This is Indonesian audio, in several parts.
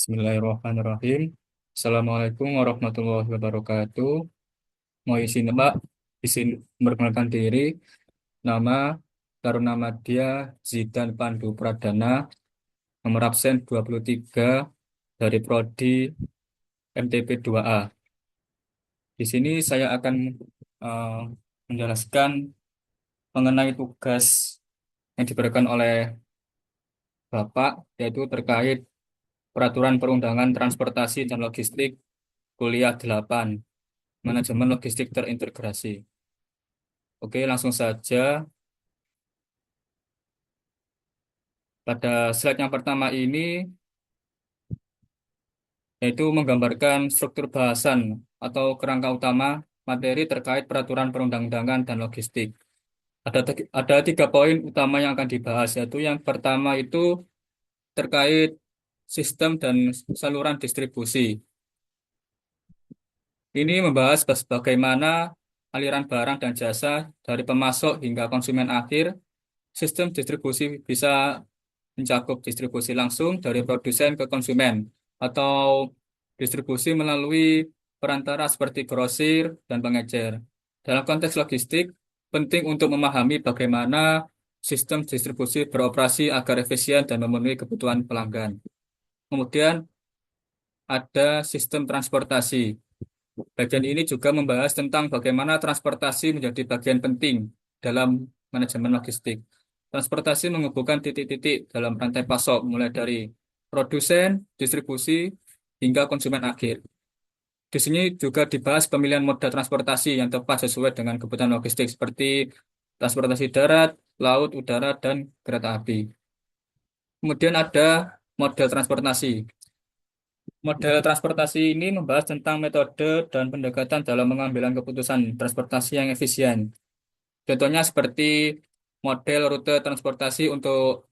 Bismillahirrahmanirrahim. Assalamualaikum warahmatullahi wabarakatuh. Mau izin Mbak, izin memperkenalkan diri. Nama Taruna Madya Zidan Pandu Pradana, nomor absen 23 dari Prodi MTP 2A. Di sini saya akan eh, menjelaskan mengenai tugas yang diberikan oleh Bapak, yaitu terkait Peraturan Perundangan Transportasi dan Logistik Kuliah 8, Manajemen Logistik Terintegrasi. Oke, langsung saja. Pada slide yang pertama ini, yaitu menggambarkan struktur bahasan atau kerangka utama materi terkait peraturan perundang-undangan dan logistik. Ada 3 poin utama yang akan dibahas, yaitu yang pertama itu terkait sistem dan saluran distribusi. Ini membahas bagaimana aliran barang dan jasa dari pemasok hingga konsumen akhir. Sistem distribusi bisa mencakup distribusi langsung dari produsen ke konsumen atau distribusi melalui perantara seperti grosir dan pengecer. Dalam konteks logistik, penting untuk memahami bagaimana sistem distribusi beroperasi agar efisien dan memenuhi kebutuhan pelanggan. Kemudian ada sistem transportasi. Bagian ini juga membahas tentang bagaimana transportasi menjadi bagian penting dalam manajemen logistik. Transportasi menghubungkan titik-titik dalam rantai pasok, mulai dari produsen, distribusi, hingga konsumen akhir. Di sini juga dibahas pemilihan moda transportasi yang tepat sesuai dengan kebutuhan logistik, seperti transportasi darat, laut, udara, dan kereta api. Kemudian ada model transportasi. Model transportasi ini membahas tentang metode dan pendekatan dalam pengambilan keputusan transportasi yang efisien. Contohnya seperti model rute transportasi untuk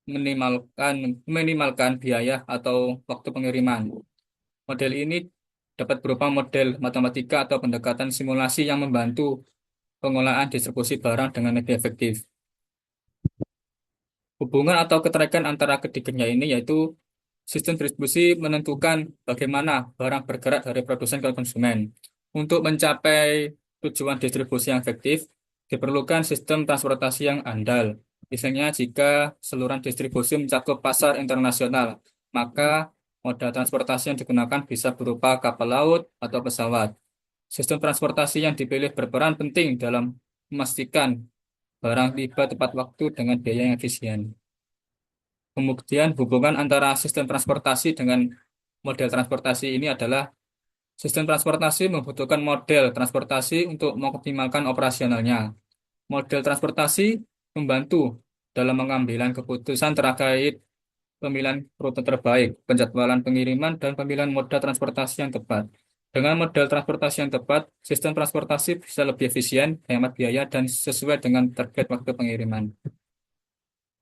minimalkan minimalkan biaya atau waktu pengiriman. Model ini dapat berupa model matematika atau pendekatan simulasi yang membantu pengolahan distribusi barang dengan lebih efektif. Hubungan atau keterkaitan antara ketiganya ini yaitu sistem distribusi menentukan bagaimana barang bergerak dari produsen ke konsumen. Untuk mencapai tujuan distribusi yang efektif, diperlukan sistem transportasi yang andal. Misalnya jika saluran distribusi mencakup pasar internasional, maka moda transportasi yang digunakan bisa berupa kapal laut atau pesawat. Sistem transportasi yang dipilih berperan penting dalam memastikan barang tiba tepat waktu dengan biaya yang efisien. Kemudian hubungan antara sistem transportasi dengan model transportasi ini adalah sistem transportasi membutuhkan model transportasi untuk mengoptimalkan operasionalnya. Model transportasi membantu dalam pengambilan keputusan terkait pemilihan rute terbaik, penjadwalan pengiriman, dan pemilihan moda transportasi yang tepat. Dengan model transportasi yang tepat, sistem transportasi bisa lebih efisien, hemat biaya, dan sesuai dengan target waktu pengiriman.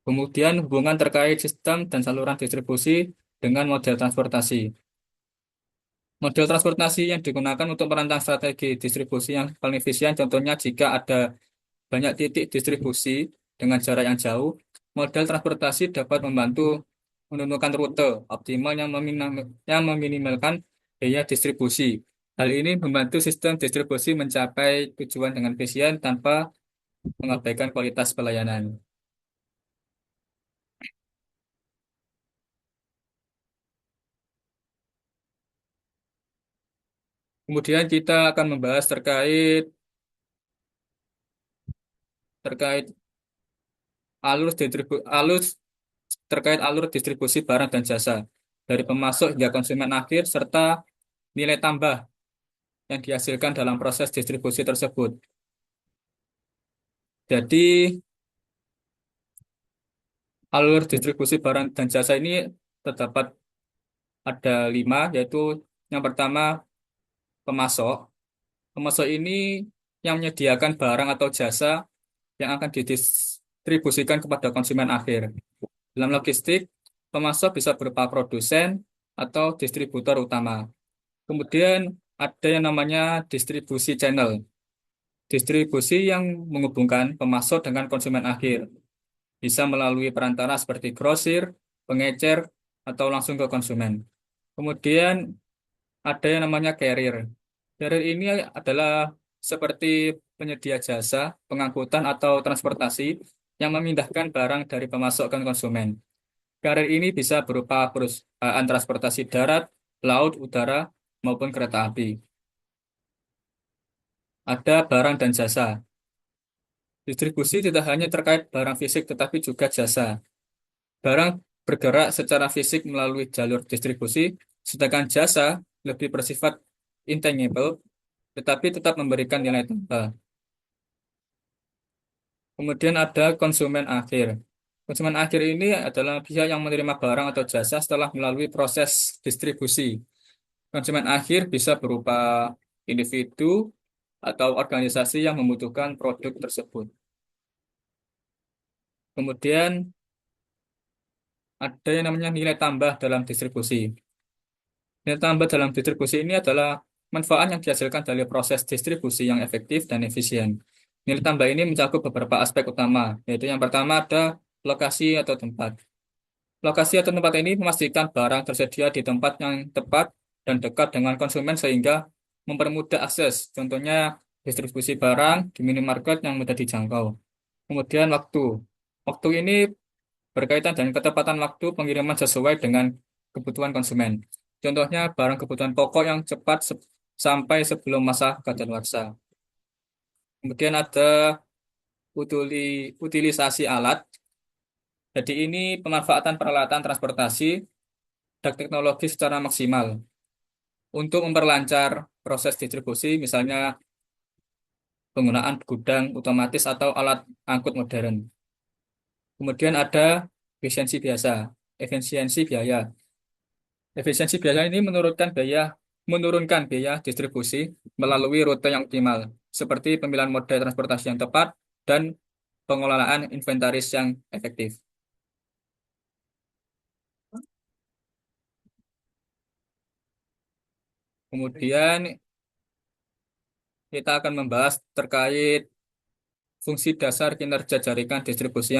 Kemudian hubungan terkait sistem dan saluran distribusi dengan model transportasi. Model transportasi yang digunakan untuk merancang strategi distribusi yang paling efisien, contohnya jika ada banyak titik distribusi dengan jarak yang jauh, model transportasi dapat membantu menentukan rute optimal yang meminimalkan biaya distribusi. Hal ini membantu sistem distribusi mencapai tujuan dengan efisien tanpa mengabaikan kualitas pelayanan. Kemudian kita akan membahas terkait alur terkait alur distribusi barang dan jasa dari pemasok hingga konsumen akhir serta nilai tambah yang dihasilkan dalam proses distribusi tersebut. Jadi alur distribusi barang dan jasa ini terdapat ada 5, yaitu yang pertama pemasok. Pemasok ini yang menyediakan barang atau jasa yang akan didistribusikan kepada konsumen akhir. Dalam logistik, pemasok bisa berupa produsen atau distributor utama. Kemudian ada yang namanya distribusi channel. Distribusi yang menghubungkan pemasok dengan konsumen akhir. Bisa melalui perantara seperti grosir, pengecer, atau langsung ke konsumen. Kemudian ada yang namanya carrier. Carrier ini adalah seperti penyedia jasa, pengangkutan atau transportasi yang memindahkan barang dari pemasok ke konsumen. Carrier ini bisa berupa perusahaan transportasi darat, laut, udara, maupun kereta api. Ada barang dan jasa. Distribusi tidak hanya terkait barang fisik tetapi juga jasa. Barang bergerak secara fisik melalui jalur distribusi, sedangkan jasa lebih bersifat intangible tetapi tetap memberikan nilai tambah. Kemudian ada konsumen akhir. Konsumen akhir ini adalah pihak yang menerima barang atau jasa setelah melalui proses distribusi. Konsumen akhir bisa berupa individu atau organisasi yang membutuhkan produk tersebut. Kemudian ada yang namanya nilai tambah dalam distribusi. Nilai tambah dalam distribusi ini adalah manfaat yang dihasilkan dari proses distribusi yang efektif dan efisien. Nilai tambah ini mencakup beberapa aspek utama, yaitu yang pertama ada lokasi atau tempat. Lokasi atau tempat ini memastikan barang tersedia di tempat yang tepat dan dekat dengan konsumen sehingga mempermudah akses. Contohnya distribusi barang di minimarket yang mudah dijangkau. Kemudian waktu. Waktu ini berkaitan dengan ketepatan waktu pengiriman sesuai dengan kebutuhan konsumen. Contohnya barang kebutuhan pokok yang cepat sampai sebelum masa kadaluarsa. Kemudian ada utilisasi alat. Jadi ini pemanfaatan peralatan transportasi dan teknologi secara maksimal untuk memperlancar proses distribusi, misalnya penggunaan gudang otomatis atau alat angkut modern. Kemudian ada efisiensi biaya. Efisiensi biaya ini menurunkan biaya distribusi melalui rute yang optimal, seperti pemilihan moda transportasi yang tepat dan pengelolaan inventaris yang efektif. Kemudian kita akan membahas terkait fungsi dasar kinerja jaringan distribusi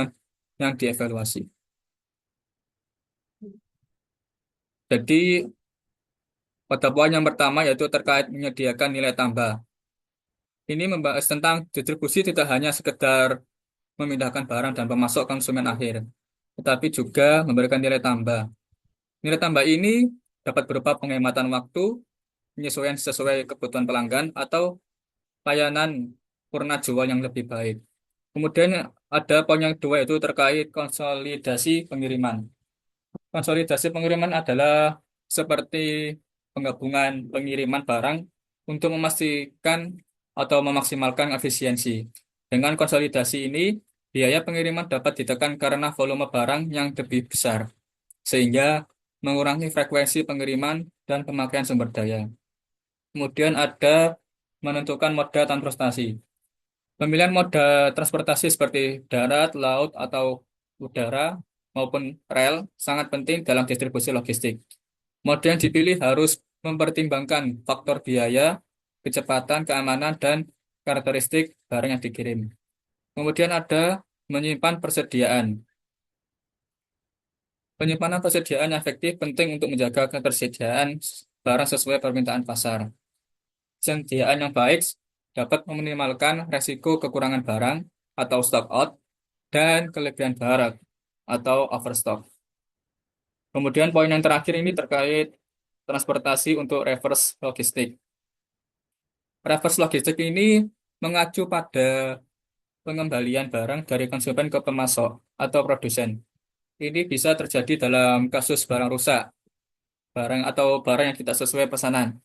yang dievaluasi. Jadi pada poin yang pertama yaitu terkait menyediakan nilai tambah. Ini membahas tentang distribusi tidak hanya sekedar memindahkan barang dan pemasok konsumen akhir, tetapi juga memberikan nilai tambah. Nilai tambah ini dapat berupa penghematan waktu, penyesuaian sesuai kebutuhan pelanggan, atau layanan purna jual yang lebih baik. Kemudian ada poin yang kedua yaitu terkait konsolidasi pengiriman. Konsolidasi pengiriman adalah seperti penggabungan pengiriman barang untuk memastikan atau memaksimalkan efisiensi. Dengan konsolidasi ini, biaya pengiriman dapat ditekan karena volume barang yang lebih besar, sehingga mengurangi frekuensi pengiriman dan pemakaian sumber daya. Kemudian ada menentukan moda transportasi. Pemilihan moda transportasi seperti darat, laut, atau udara maupun rel sangat penting dalam distribusi logistik. Moda yang dipilih harus mempertimbangkan faktor biaya, kecepatan, keamanan, dan karakteristik barang yang dikirim. Kemudian ada menyimpan persediaan. Penyimpanan persediaan yang efektif penting untuk menjaga ketersediaan barang sesuai permintaan pasar. Persediaan yang baik dapat meminimalkan resiko kekurangan barang atau stock out dan kelebihan barang atau overstock. Kemudian poin yang terakhir ini terkait transportasi untuk reverse logistik. Reverse logistik ini mengacu pada pengembalian barang dari konsumen ke pemasok atau produsen. Ini bisa terjadi dalam kasus barang rusak, barang yang tidak sesuai pesanan,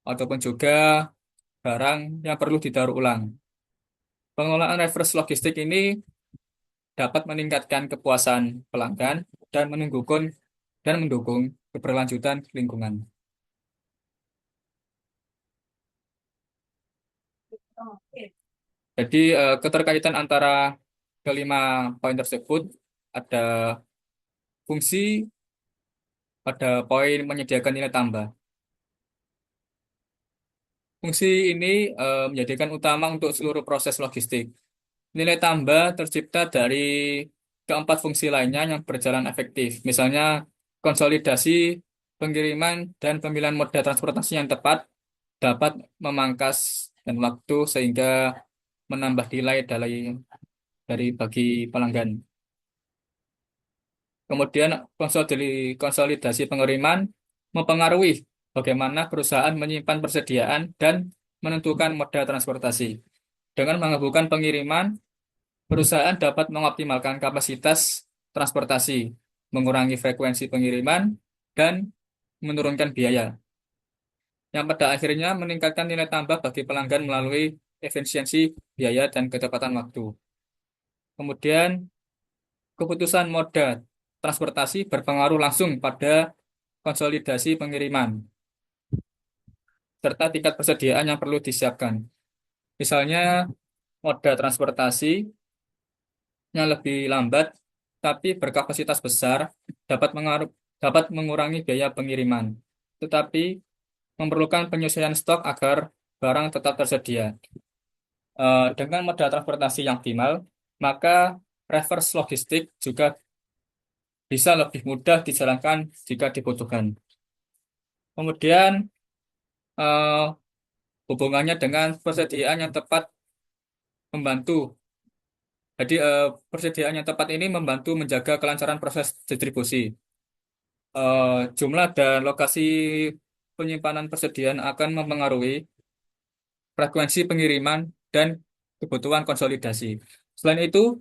ataupun juga barang yang perlu didaur ulang. Pengelolaan reverse logistik ini dapat meningkatkan kepuasan pelanggan dan mendukung keberlanjutan lingkungan. Jadi keterkaitan antara kelima poin tersebut ada fungsi pada poin menyediakan nilai tambah. Fungsi ini menjadikan utama untuk seluruh proses logistik. Nilai tambah tercipta dari keempat fungsi lainnya yang berjalan efektif. Misalnya konsolidasi, pengiriman, dan pemilihan moda transportasi yang tepat dapat memangkas dan waktu sehingga menambah nilai dari bagi pelanggan. Kemudian konsolidasi pengiriman mempengaruhi bagaimana perusahaan menyimpan persediaan dan menentukan moda transportasi. Dengan menggabungkan pengiriman, perusahaan dapat mengoptimalkan kapasitas transportasi, mengurangi frekuensi pengiriman, dan menurunkan biaya, yang pada akhirnya meningkatkan nilai tambah bagi pelanggan melalui efisiensi biaya dan ketepatan waktu. Kemudian, keputusan moda transportasi berpengaruh langsung pada konsolidasi pengiriman, serta tingkat persediaan yang perlu disiapkan. Misalnya, moda transportasi yang lebih lambat tapi berkapasitas besar dapat mengurangi biaya pengiriman, tetapi memerlukan penyesuaian stok agar barang tetap tersedia. Dengan moda transportasi yang optimal, maka reverse logistik juga bisa lebih mudah dijalankan jika dibutuhkan. Kemudian, eh, hubungannya dengan persediaan yang tepat membantu. Jadi, persediaan yang tepat ini membantu menjaga kelancaran proses distribusi. Jumlah dan lokasi penyimpanan persediaan akan mempengaruhi frekuensi pengiriman dan kebutuhan konsolidasi. Selain itu,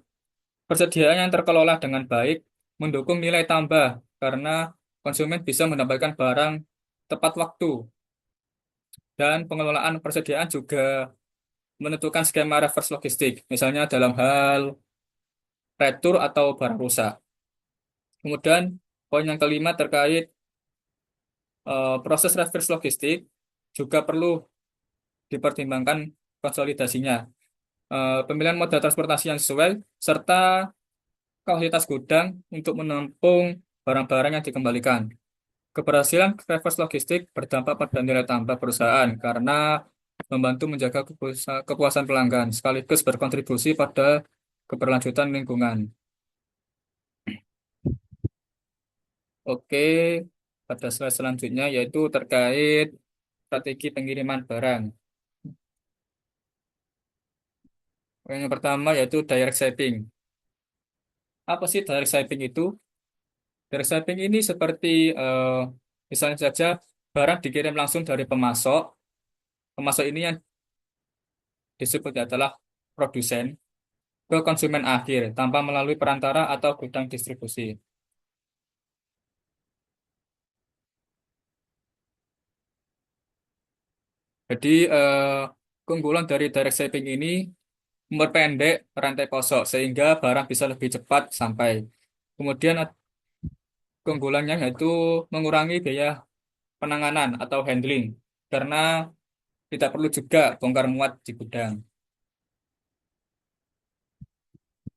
persediaan yang terkelola dengan baik mendukung nilai tambah karena konsumen bisa mendapatkan barang tepat waktu, dan pengelolaan persediaan juga menentukan skema reverse logistik, misalnya dalam hal retur atau barang rusak. Kemudian poin yang kelima terkait proses reverse logistik juga perlu dipertimbangkan konsolidasinya. Pemilihan moda transportasi yang sesuai serta kapasitas gudang untuk menampung barang-barang yang dikembalikan. Keberhasilan reverse logistik berdampak pada nilai tambah perusahaan karena membantu menjaga kepuasan pelanggan sekaligus berkontribusi pada keberlanjutan lingkungan. Oke, pada slide selanjutnya yaitu terkait strategi pengiriman barang. Yang pertama yaitu direct shipping. Apa sih direct shipping itu? Direct shipping ini seperti misalnya saja barang dikirim langsung dari pemasok. Pemasok ini yang disebut adalah produsen ke konsumen akhir tanpa melalui perantara atau gudang distribusi. Jadi, keunggulan dari direct shipping ini memperpendek rantai pasok sehingga barang bisa lebih cepat sampai. Kemudian keunggulannya yaitu mengurangi biaya penanganan atau handling karena tidak perlu juga bongkar muat di gudang.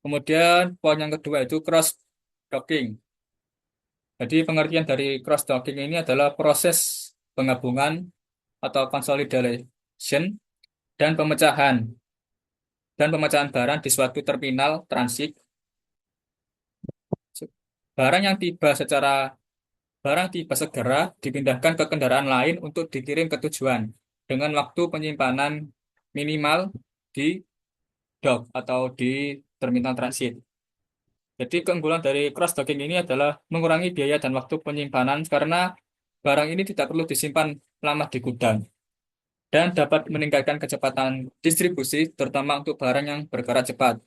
Kemudian poin yang kedua itu cross docking. Jadi pengertian dari cross docking ini adalah proses penggabungan atau consolidation dan pemecahan barang di suatu terminal transit. Barang yang tiba secara Barang tiba segera dipindahkan ke kendaraan lain untuk dikirim ke tujuan dengan waktu penyimpanan minimal di dock atau di terminal transit. Jadi keunggulan dari cross docking ini adalah mengurangi biaya dan waktu penyimpanan karena barang ini tidak perlu disimpan lama di gudang dan dapat meningkatkan kecepatan distribusi terutama untuk barang yang bergerak cepat.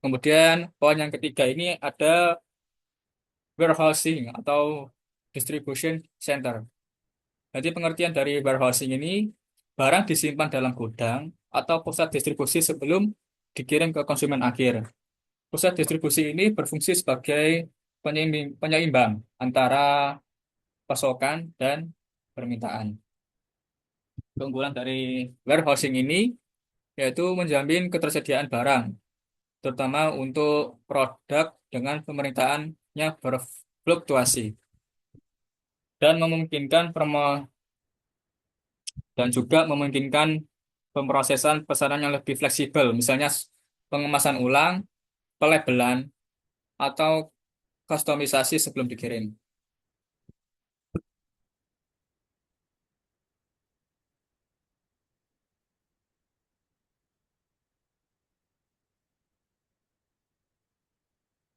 Kemudian poin yang ketiga ini ada warehousing atau distribution center. Jadi pengertian dari warehousing ini, barang disimpan dalam gudang atau pusat distribusi sebelum dikirim ke konsumen akhir. Pusat distribusi ini berfungsi sebagai penyeimbang antara pasokan dan permintaan. Keunggulan dari warehousing ini yaitu menjamin ketersediaan barang, terutama untuk produk dengan pemerintahannya berfluktuasi dan juga memungkinkan pemrosesan pesanan yang lebih fleksibel, misalnya pengemasan ulang pelabelan, atau kustomisasi sebelum dikirim.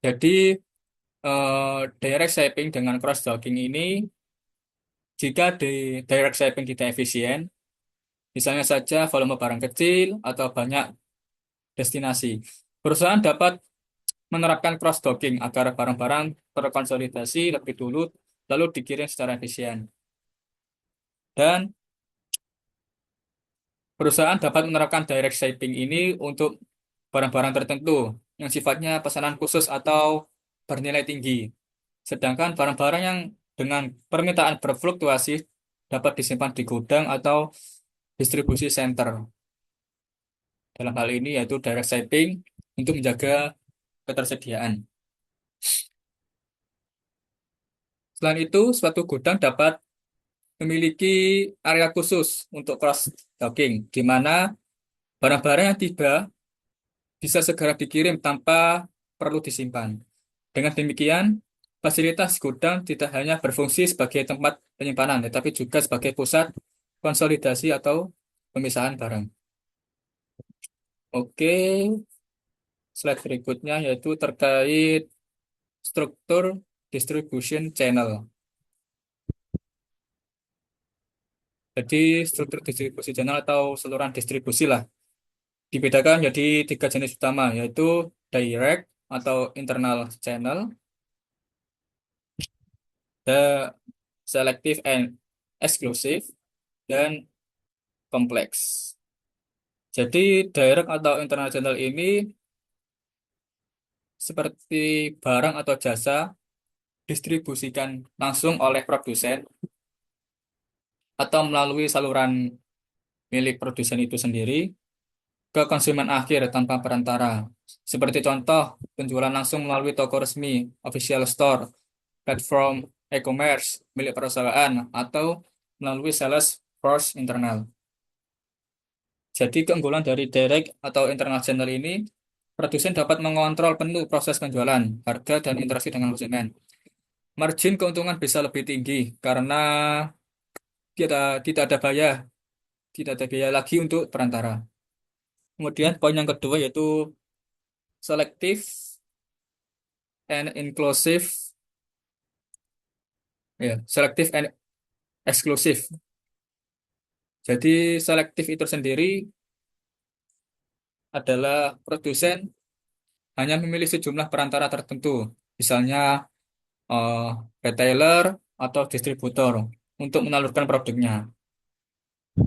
Jadi, direct shipping dengan cross docking ini, jika di direct shipping tidak efisien, misalnya saja volume barang kecil atau banyak destinasi, perusahaan dapat menerapkan cross docking agar barang-barang terkonsolidasi lebih dulu, lalu dikirim secara efisien. Dan perusahaan dapat menerapkan direct shipping ini untuk barang-barang tertentu yang sifatnya pesanan khusus atau bernilai tinggi. Sedangkan barang-barang yang dengan permintaan berfluktuasi dapat disimpan di gudang atau distribusi center. Dalam hal ini yaitu direct shipping untuk menjaga ketersediaan. Selain itu, suatu gudang dapat memiliki area khusus untuk cross docking, di mana barang-barang yang tiba bisa segera dikirim tanpa perlu disimpan. Dengan demikian, fasilitas gudang tidak hanya berfungsi sebagai tempat penyimpanan, tetapi juga sebagai pusat konsolidasi atau pemisahan barang. Oke, slide berikutnya yaitu terkait struktur distribution channel. Jadi, struktur distribusi channel atau saluran distribusi lah dibedakan jadi tiga jenis utama, yaitu direct atau internal channel, the selective and exclusive, dan kompleks. Jadi direct atau internal channel ini seperti barang atau jasa distribusikan langsung oleh produsen atau melalui saluran milik produsen itu sendiri ke konsumen akhir tanpa perantara. Seperti contoh, penjualan langsung melalui toko resmi, official store, platform e-commerce milik perusahaan, atau melalui sales force internal. Jadi keunggulan dari direct atau internal channel ini, produsen dapat mengontrol penuh proses penjualan, harga, dan interaksi dengan konsumen. Margin keuntungan bisa lebih tinggi karena tidak tidak ada biaya, tidak ada biaya lagi untuk perantara. Kemudian poin yang kedua yaitu selective and inclusive, ya, selective and exclusive. Jadi selektif itu sendiri adalah produsen hanya memilih sejumlah perantara tertentu, misalnya eh, retailer atau distributor untuk menyalurkan produknya.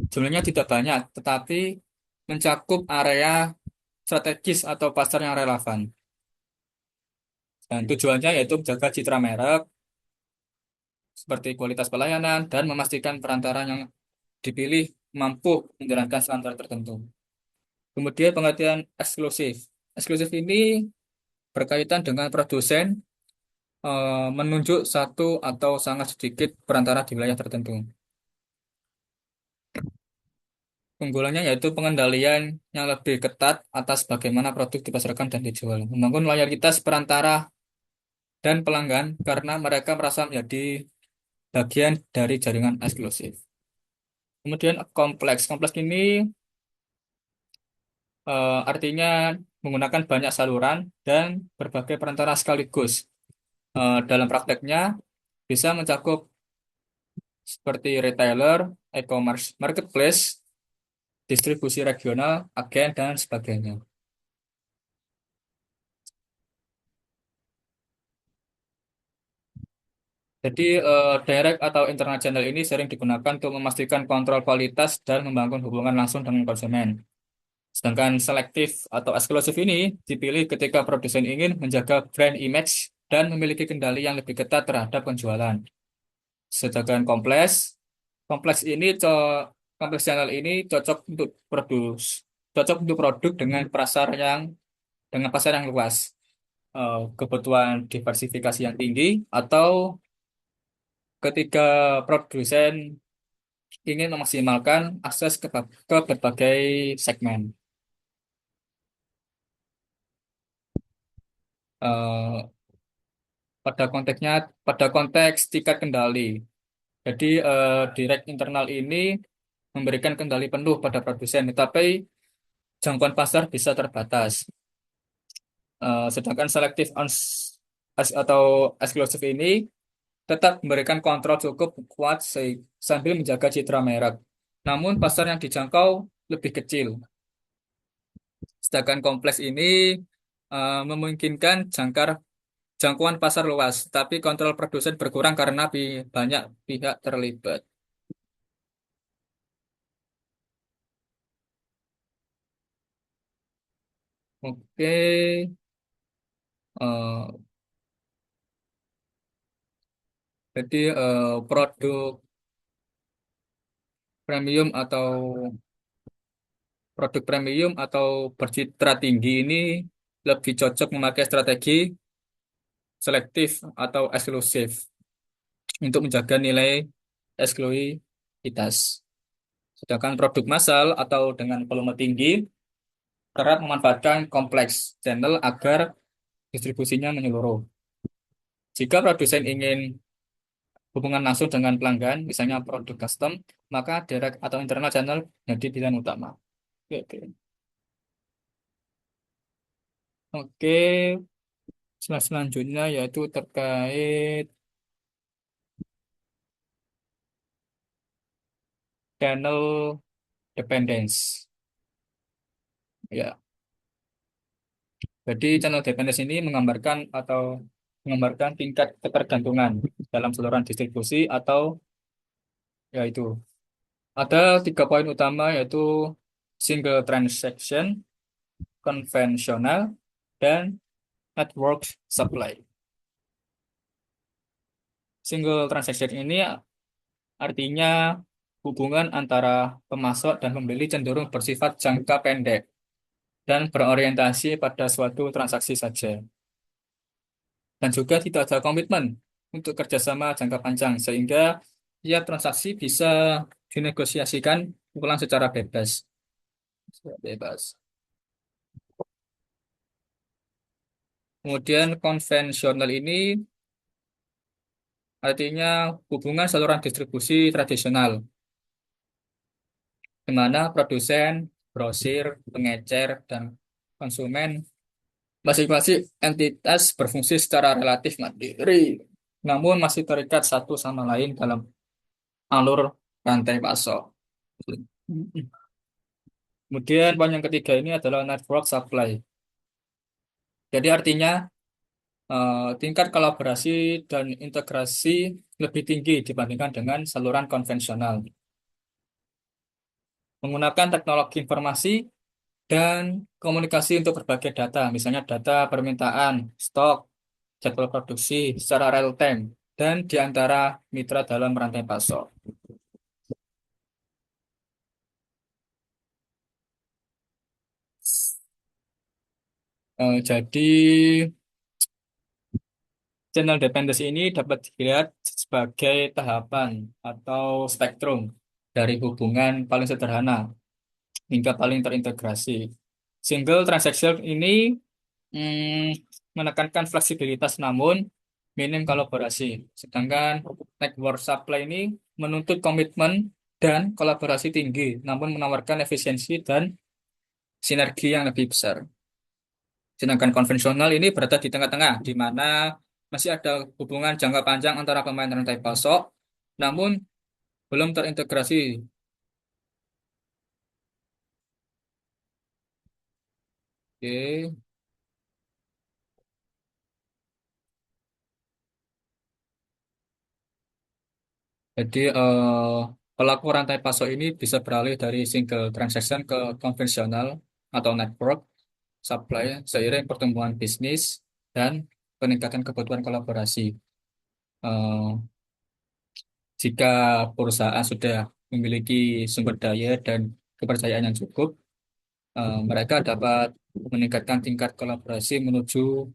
Jumlahnya tidak banyak, tetapi mencakup area strategis atau pasar yang relevan. Dan tujuannya yaitu menjaga citra merek, seperti kualitas pelayanan, dan memastikan perantara yang dipilih mampu menjalankan standar tertentu. Kemudian pengertian eksklusif. Eksklusif ini berkaitan dengan produsen menunjuk satu atau sangat sedikit perantara di wilayah tertentu. Keunggulannya yaitu pengendalian yang lebih ketat atas bagaimana produk dipasarkan dan dijual. Membangun loyalitas perantara dan pelanggan karena mereka merasa menjadi bagian dari jaringan eksklusif. Kemudian kompleks. Kompleks ini artinya menggunakan banyak saluran dan berbagai perantara sekaligus. Dalam prakteknya bisa mencakup seperti retailer, e-commerce, marketplace, distribusi regional, agen, dan sebagainya. Jadi, direct atau internal channel ini sering digunakan untuk memastikan kontrol kualitas dan membangun hubungan langsung dengan konsumen. Sedangkan selektif atau eksklusif ini dipilih ketika produsen ingin menjaga brand image dan memiliki kendali yang lebih ketat terhadap penjualan. Sedangkan kompleks ini kompleks channel ini cocok untuk produk dengan pasar yang luas, kebutuhan diversifikasi yang tinggi, atau ketika produsen ingin memaksimalkan akses ke berbagai segmen. eh, pada konteks tingkat kendali. Jadi direct internal ini memberikan kendali penuh pada produsen, tetapi jangkauan pasar bisa terbatas. Sedangkan selective atau eksklusif ini tetap memberikan kontrol cukup kuat sambil menjaga citra merek. Namun pasar yang dijangkau lebih kecil. Sedangkan kompleks ini memungkinkan jangkauan pasar luas, tapi kontrol produsen berkurang karena banyak pihak terlibat. Oke, eh, jadi produk premium atau produk premium atau bercitra tinggi ini lebih cocok memakai strategi selektif atau eksklusif untuk menjaga nilai eksklusivitas. Sedangkan produk massal atau dengan volume tinggi kerap memanfaatkan kompleks channel agar distribusinya menyeluruh. Jika produsen ingin hubungan langsung dengan pelanggan, misalnya produk custom, maka direct atau internal channel jadi pilihan utama. Oke, oke. Oke, selanjutnya yaitu terkait channel dependence. Ya, jadi channel dependence ini menggambarkan tingkat ketergantungan dalam saluran distribusi atau yaitu ada 3 poin utama yaitu single transaction, konvensional, dan network supply. Single transaction ini artinya hubungan antara pemasok dan pembeli cenderung bersifat jangka pendek dan berorientasi pada suatu transaksi saja. Dan juga tidak ada komitmen untuk kerjasama jangka panjang, sehingga tiap transaksi bisa dinegosiasikan ulang secara bebas. Bebas. Kemudian konvensional ini artinya hubungan saluran distribusi tradisional, di mana produsen, grosir, pengecer, dan konsumen masing-masing entitas berfungsi secara relatif mandiri, namun masih terikat satu sama lain dalam alur rantai pasok. Kemudian poin yang ketiga ini adalah network supply. Jadi artinya tingkat kolaborasi dan integrasi lebih tinggi dibandingkan dengan saluran konvensional. Menggunakan teknologi informasi dan komunikasi untuk berbagai data, misalnya data permintaan, stok, jadwal produksi secara real time, dan di antara mitra dalam rantai pasok. Jadi, channel dependency ini dapat dilihat sebagai tahapan atau spektrum dari hubungan paling sederhana hingga paling terintegrasi. Single transaction ini menekankan fleksibilitas namun minim kolaborasi. Sedangkan network supply ini menuntut komitmen dan kolaborasi tinggi, namun menawarkan efisiensi dan sinergi yang lebih besar. Sedangkan konvensional ini berada di tengah-tengah, di mana masih ada hubungan jangka panjang antara pemain rantai pasok, namun belum terintegrasi. Oke, jadi pelaku rantai pasok ini bisa beralih dari single transaction ke konvensional atau network supply seiring pertumbuhan bisnis dan peningkatan kebutuhan kolaborasi. Eh, Jika perusahaan sudah memiliki sumber daya dan kepercayaan yang cukup, mereka dapat meningkatkan tingkat kolaborasi menuju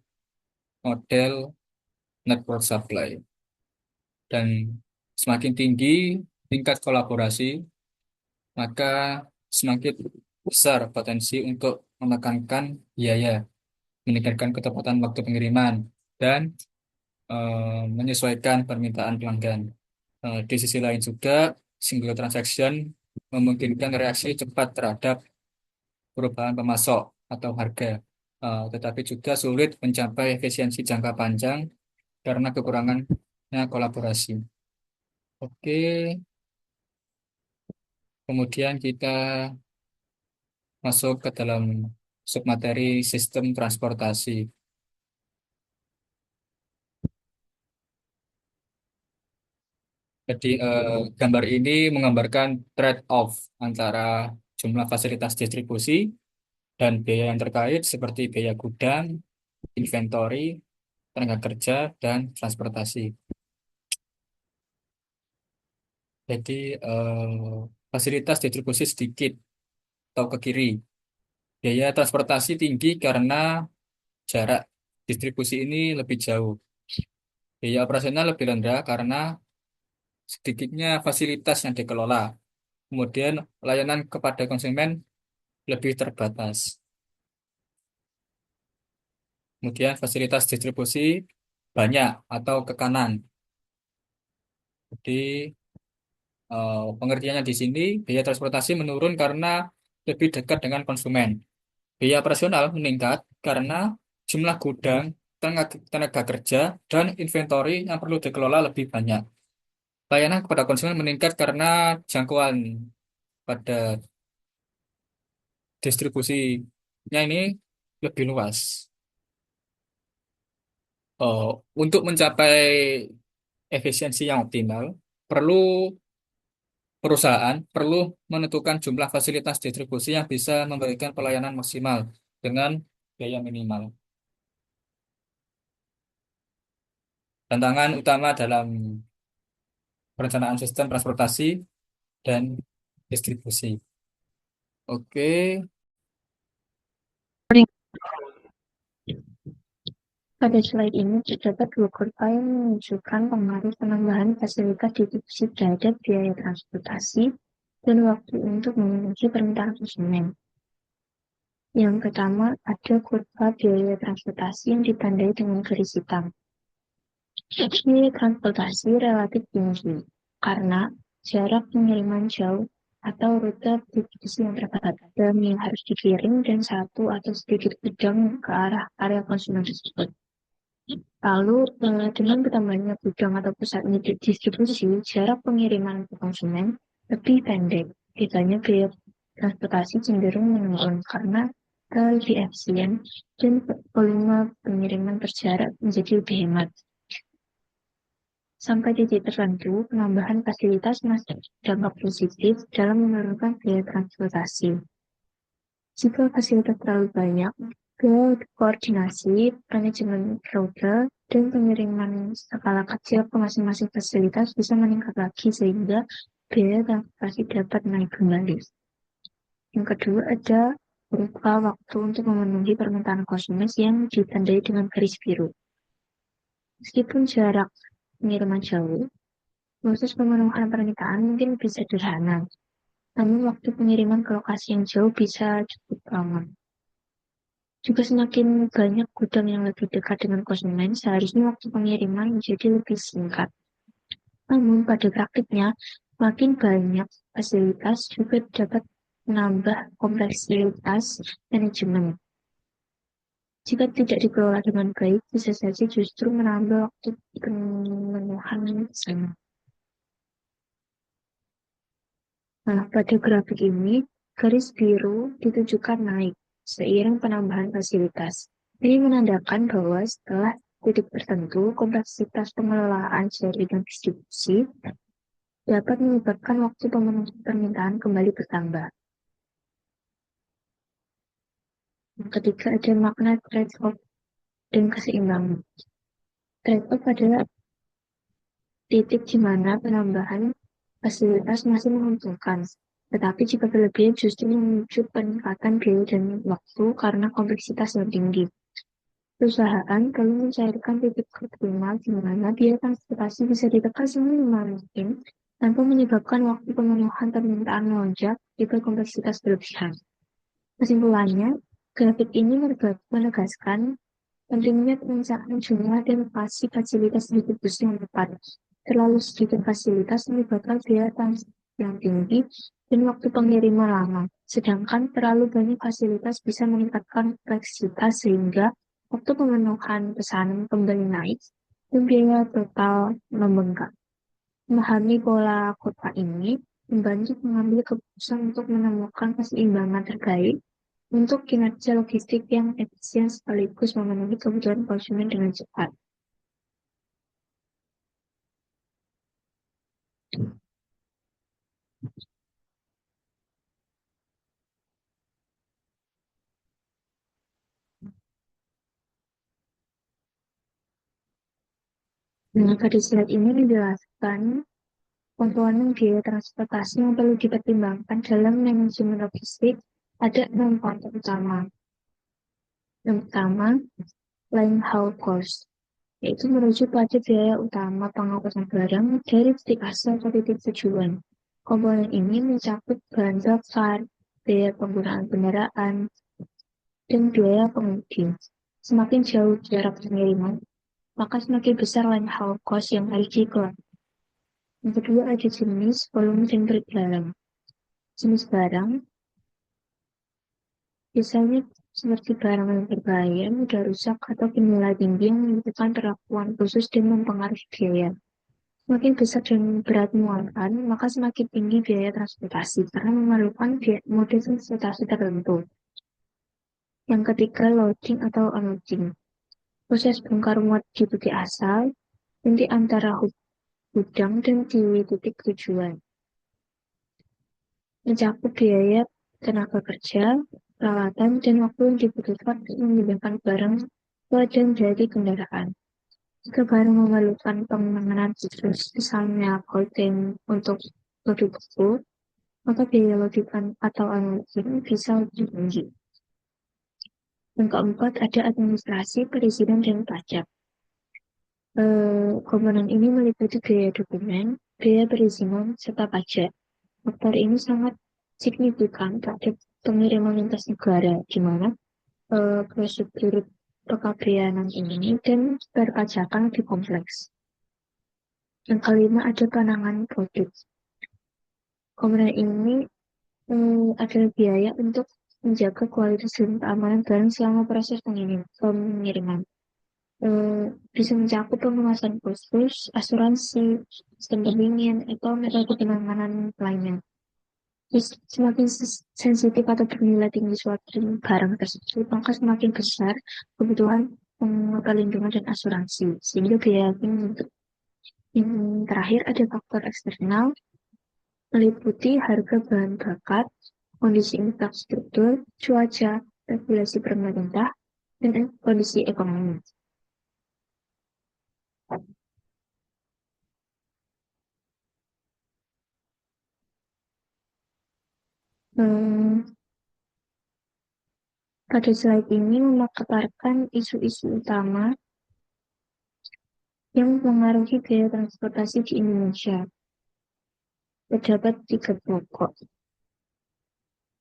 model network supply. Dan semakin tinggi tingkat kolaborasi, maka semakin besar potensi untuk menekankan biaya meningkatkan ketepatan waktu pengiriman, dan menyesuaikan permintaan pelanggan. Di sisi lain juga, single transaction memungkinkan reaksi cepat terhadap perubahan pemasok atau harga, tetapi juga sulit mencapai efisiensi jangka panjang karena kekurangannya kolaborasi. Oke, kemudian kita masuk ke dalam submateri sistem transportasi. Jadi, gambar ini menggambarkan trade-off antara jumlah fasilitas distribusi dan biaya yang terkait seperti biaya gudang, inventory, tenaga kerja, dan transportasi. Jadi, fasilitas distribusi sedikit atau ke kiri. Biaya transportasi tinggi karena jarak distribusi ini lebih jauh. Biaya operasional lebih rendah karena sedikitnya fasilitas yang dikelola. Kemudian, layanan kepada konsumen lebih terbatas. Kemudian, fasilitas distribusi banyak atau ke kanan. Jadi, pengertiannya di sini, biaya transportasi menurun karena lebih dekat dengan konsumen. Biaya operasional meningkat karena jumlah gudang, tenaga kerja, dan inventory yang perlu dikelola lebih banyak. Layanan kepada konsumen meningkat karena jangkauan pada distribusinya ini lebih luas. Oh, untuk mencapai efisiensi yang optimal, perlu perusahaan perlu menentukan jumlah fasilitas distribusi yang bisa memberikan pelayanan maksimal dengan biaya minimal. Tantangan utama dalam perencanaan sistem transportasi dan distribusi. Oke, Pada slide ini terdapat dua kurva yang menunjukkan pengaruh penambahan fasilitas distribusi terhadap biaya transportasi dan waktu untuk memenuhi permintaan konsumen. Yang pertama, ada kurva biaya transportasi yang ditandai dengan garis hitam. Biaya transportasi relatif tinggi karena jarak pengiriman jauh atau rute distribusi yang terbatas yang harus dikirim dan satu atau sedikit gudang ke arah area konsumen tersebut. Lalu, dengan bertambahnya gudang atau pusat distribusi, jarak pengiriman ke konsumen lebih pendek. Ditanya biaya transportasi cenderung menurun karena lebih efisien dan volume pengiriman berjarak menjadi lebih hemat. Sampai titik tertentu, penambahan fasilitas masih berdampak positif dalam menurunkan biaya transportasi. Jika fasilitas terlalu banyak, koordinasi, manajemen rute, dan pengiriman skala kecil ke masing-masing fasilitas bisa meningkat lagi sehingga biaya transportasi dapat naik kembali. Yang kedua, ada berupa waktu untuk memenuhi permintaan konsumen yang ditandai dengan garis biru. Meskipun jarak pengiriman jauh, proses pemenuhan permintaan mungkin lebih sederhana, namun waktu pengiriman ke lokasi yang jauh bisa cukup lama. Juga semakin banyak gudang yang lebih dekat dengan konsumen, seharusnya waktu pengiriman menjadi lebih singkat. Namun pada praktiknya, makin banyak fasilitas juga dapat menambah kompleksitas manajemen. Jika tidak dikelola dengan baik, bisa saja justru menambah waktu pemenuhan sama. Nah, pada grafik ini, garis biru ditujukan naik seiring penambahan fasilitas. Ini menandakan bahwa setelah titik tertentu, kompleksitas pengelolaan jaringan distribusi dapat menyebabkan waktu pemenuhan permintaan kembali bertambah. Ketika ada makna trade-off dan keseimbangan. Trade-off adalah titik di mana penambahan fasilitas masih menguntungkan, tetapi jika berlebihan justru memicu peningkatan biaya dan waktu karena kompleksitas yang tinggi. Perusahaan perlu mencairkan titik optimal di mana biaya transportasi bisa ditekan seminimal mungkin tanpa menyebabkan waktu pemenuhan permintaan melonjak jika kompleksitas berlebihan. Kesimpulannya, Grafik ini menegaskan pentingnya perencanaan jumlah dan lokasi fasilitas distribusi yang tepat. Terlalu sedikit fasilitas menyebabkan biaya yang tinggi dan waktu pengiriman lama. Sedangkan terlalu banyak fasilitas bisa meningkatkan kompleksitas sehingga waktu pemenuhan pesanan kembali naik dan biaya total membengkak. Memahami pola kota ini membantu mengambil keputusan untuk menemukan keseimbangan terbaik untuk kinerja logistik yang efisien sekaligus memenuhi kebutuhan konsumen dengan cepat. Nah, pada slide ini dijelaskan komponen biaya transportasi yang perlu dipertimbangkan dalam manajemen logistik. Ada 6 faktor utama. Yang pertama, line haul cost, yaitu merujuk pada biaya utama pengangkutan barang dari titik asal ke titik tujuan. Komponen ini mencakup bahan bakar, biaya penggunaan kendaraan, dan biaya pengemudi. Semakin jauh jarak pengiriman, maka semakin besar line haul cost yang harus dikeluarkan. Yang kedua ada jenis, volume, dan berat barang. Jenis barang, biasanya seperti barang yang berbahaya, mudah rusak, atau bernilai tinggi yang membutuhkan perlakuan khusus dan mempengaruhi biaya. Semakin besar dan berat muatan, maka semakin tinggi biaya transportasi karena memerlukan mode transportasi tertentu. Yang ketiga, loading atau unloading. Proses bongkar muat di titik asal, nanti antara gudang dan di titik tujuan. Mencakup biaya tenaga kerja, peralatan, dan waktu yang dibutuhkan untuk memindahkan barang ke dan dari kendaraan. Jika barang memerlukan penanganan khusus, misalnya coating untuk produk beku, maka biaya loading atau unloading bisa lebih tinggi. Yang keempat, ada administrasi, perizinan, dan pajak. Komponen ini meliputi biaya dokumen, biaya perizinan, serta pajak. Faktor ini sangat signifikan pada pengiriman lintas negara, di mana prosedur pekabrianan ini dan perpajakan lebih kompleks. Yang kelima ada penanganan produk. Komponen ini adalah biaya untuk menjaga kualitas dan keamanan barang selama proses pengiriman. Bisa mencakup pengawasan khusus, asuransi, sistem pendingin, atau metode penanganan lainnya. Semakin sensitif atau bernilai tinggi suatu barang tersebut, maka semakin besar kebutuhan perlindungan dan asuransi. Sehingga biaya untuk yang terakhir ada faktor eksternal, meliputi harga bahan bakar, kondisi infrastruktur, cuaca, regulasi pemerintah, dan kondisi ekonomi. Pada slide ini memaparkan isu-isu utama yang mempengaruhi biaya transportasi di Indonesia. Terdapat 3 pokok.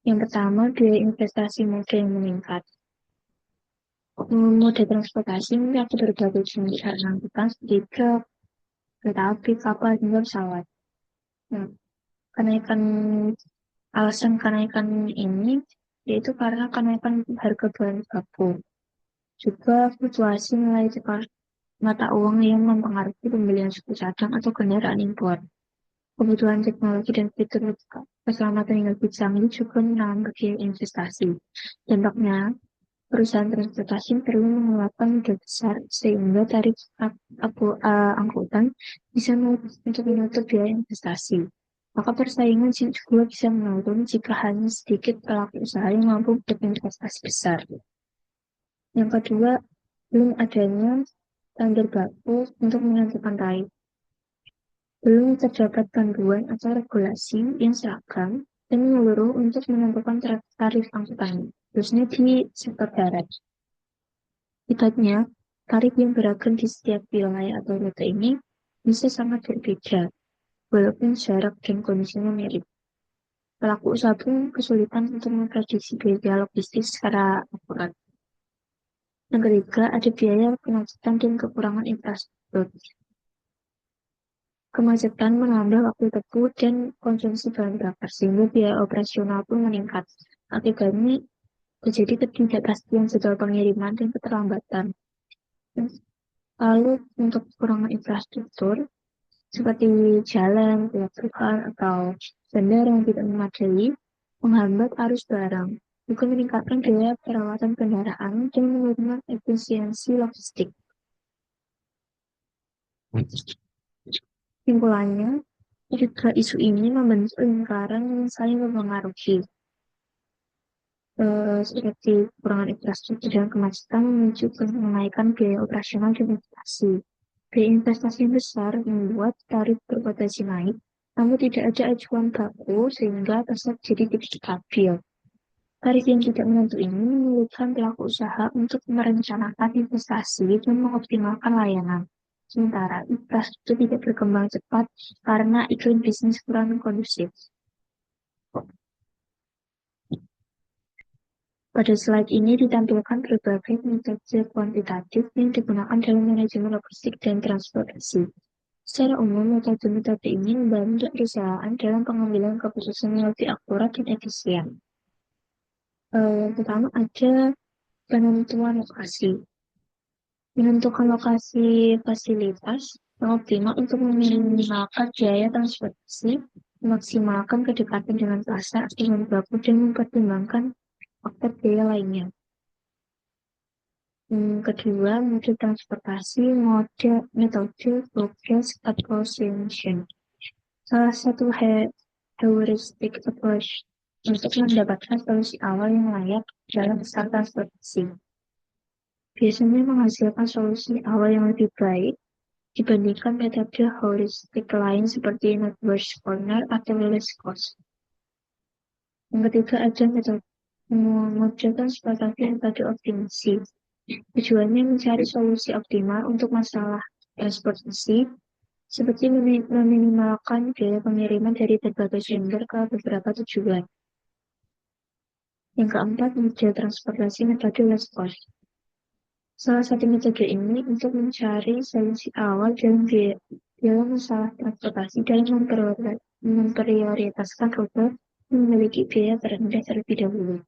Yang pertama, biaya investasi moda yang meningkat. Moda transportasi memiliki berbagai jenis angkutan seperti truk, kereta api, kapal, hingga pesawat. Nah, alasan kenaikan ini yaitu karena kenaikan harga bahan baku. Juga fluktuasi nilai tukar mata uang yang mempengaruhi pembelian suku cadang atau kendaraan impor. Kebutuhan teknologi dan fitur keselamatan yang lebih canggih juga menambah biaya investasi. Dampaknya, perusahaan transportasi perlu mengeluarkan modal besar sehingga tarif angkutan bisa untuk menutup biaya investasi. Maka persaingan juga bisa menurun jika hanya sedikit pelaku usaha yang mampu berinvestasi besar. Yang kedua, belum adanya standar baku untuk menentukan tarif. Belum terdapat panduan atau regulasi yang seragam dan menyeluruh untuk menentukan tarif angkutan, khususnya di sektor darat. Akibatnya, tarif yang beragam di setiap wilayah atau rute ini bisa sangat berbeda, walaupun jarak dan kondisinya mirip. Pelaku usaha pun kesulitan untuk memprediksi biaya logistik secara akurat. Yang ketiga, ada biaya kemacetan dan kekurangan infrastruktur. Kemacetan menambah waktu tempuh dan konsumsi bahan bakar, sehingga biaya operasional pun meningkat. Akibatnya terjadi ketidakpastian jadwal pengiriman dan keterlambatan. Lalu untuk kekurangan infrastruktur, seperti jalan, pelabuhan, atau bandara yang tidak memadai, menghambat arus barang, juga meningkatkan biaya perawatan kendaraan dan menurunkan efisiensi logistik. Simpulannya, ketiga isu ini membentuk lingkaran yang saling mempengaruhi, seperti kekurangan infrastruktur dan kemacetan memicu kenaikan biaya operasional dan inflasi. Biaya investasi yang besar membuat tarif berpotensi naik, namun tidak ada acuan baku sehingga pasar jadi tidak stabil. Tarif yang tidak menentu ini menyulitkan pelaku usaha untuk merencanakan investasi dan mengoptimalkan layanan. Sementara infrastruktur tidak berkembang cepat karena iklim bisnis kurang kondusif. Pada slide ini ditampilkan berbagai metode kuantitatif yang digunakan dalam manajemen logistik dan transportasi. Secara umum, metode-metode ini membantu perusahaan dalam pengambilan keputusan yang lebih akurat dan efisien. Yang pertama ada penentuan lokasi. Menentukan lokasi fasilitas yang optimal untuk meminimalkan biaya transportasi, memaksimalkan kedekatan dengan pasar dengan baku, dan mempertimbangkan faktor biaya lainnya. Kedua, metode transportasi, metode progress approximation. Salah satu heuristic approach untuk mendapatkan solusi awal yang layak dalam usaha transportasi. Biasanya menghasilkan solusi awal yang lebih baik dibandingkan metode heuristik lain seperti not worst corner atau less cost. Yang ketiga ada metode transportasi metode optimasi. Tujuannya mencari solusi optimal untuk masalah transportasi, seperti meminimalkan biaya pengiriman dari berbagai sumber ke beberapa tujuan. Yang keempat, metode transportasi metode less cost. Salah satu metode ini untuk mencari solusi awal dalam masalah transportasi dan memprioritaskan rute yang memiliki biaya terendah terlebih dahulu.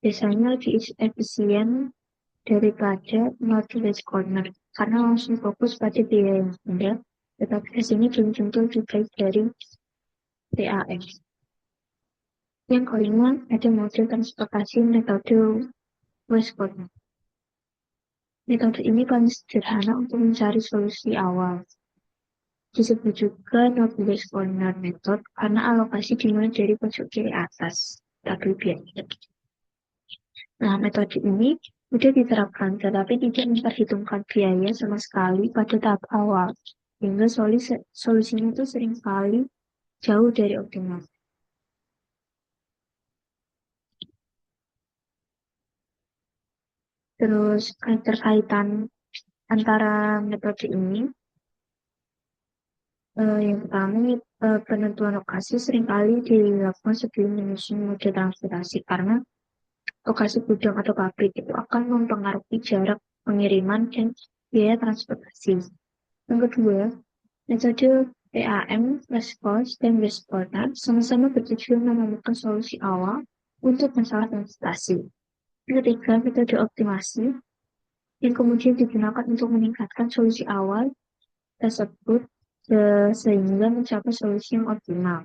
Biasanya lebih efisien daripada Northwest Corner karena langsung fokus pada biaya yang rendah, tetapi hasilnya belum tentu lebih baik dari TAM. Yang kelima, ada model transportasi metode West Corner. Metode ini paling sederhana untuk mencari solusi awal. Disebut juga Northwest Corner Method karena alokasi dimulai dari pojok kiri atas, WBN. Nah, metode ini mudah diterapkan, tetapi tidak memperhitungkan biaya sama sekali pada tahap awal, sehingga solusinya itu seringkali jauh dari optimal. Terus, keterkaitan antara metode ini, yang pertama, penentuan lokasi seringkali dilakukan sebelum menyusun mode transportasi, karena lokasi gudang atau pabrik itu akan mempengaruhi jarak pengiriman dan biaya transportasi. Yang kedua, metode PAM, Less Cost, dan Best Corner sama-sama bertujuan menemukan solusi awal untuk masalah transportasi. Yang ketiga, metode optimasi yang kemudian digunakan untuk meningkatkan solusi awal tersebut sehingga mencapai solusi yang optimal.